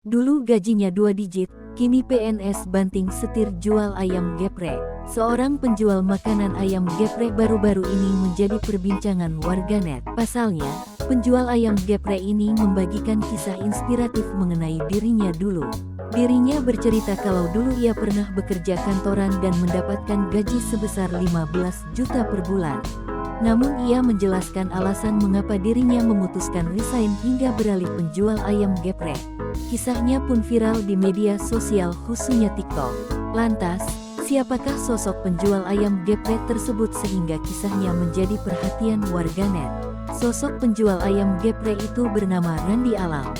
Dulu gajinya 2 digit, kini PNS banting setir jual ayam geprek. Seorang penjual makanan ayam geprek baru-baru ini menjadi perbincangan warganet. Pasalnya, penjual ayam geprek ini membagikan kisah inspiratif mengenai dirinya dulu. Dirinya bercerita kalau dulu ia pernah bekerja kantoran dan mendapatkan gaji sebesar 15 juta per bulan. Namun ia menjelaskan alasan mengapa dirinya memutuskan resign hingga beralih penjual ayam geprek. Kisahnya pun viral di media sosial khususnya TikTok. Lantas, siapakah sosok penjual ayam geprek tersebut sehingga kisahnya menjadi perhatian warganet? Sosok penjual ayam geprek itu bernama Randi Alam.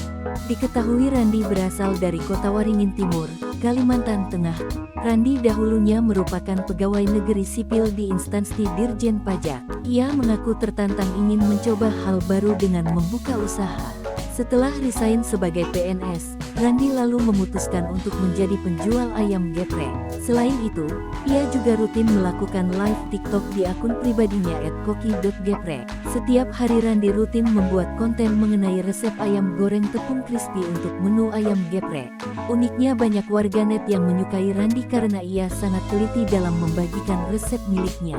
Diketahui Randi berasal dari Kota Waringin Timur, Kalimantan Tengah. Randi dahulunya merupakan pegawai negeri sipil di instansi Dirjen Pajak. Ia mengaku tertantang ingin mencoba hal baru dengan membuka usaha. Setelah resign sebagai PNS, Randi lalu memutuskan untuk menjadi penjual ayam geprek. Selain itu, ia juga rutin melakukan live TikTok di akun pribadinya @koki.geprek. Setiap hari Randi rutin membuat konten mengenai resep ayam goreng tepung crispy untuk menu ayam geprek. Uniknya banyak warganet yang menyukai Randi karena ia sangat teliti dalam membagikan resep miliknya.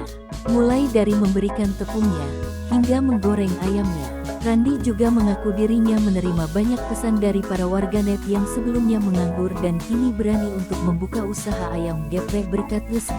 Mulai dari memberikan tepungnya, hingga menggoreng ayamnya. Randi juga mengaku dirinya menerima banyak pesan dari para warganet yang sebelumnya menganggur dan kini berani untuk membuka usaha ayam geprek berkat resep.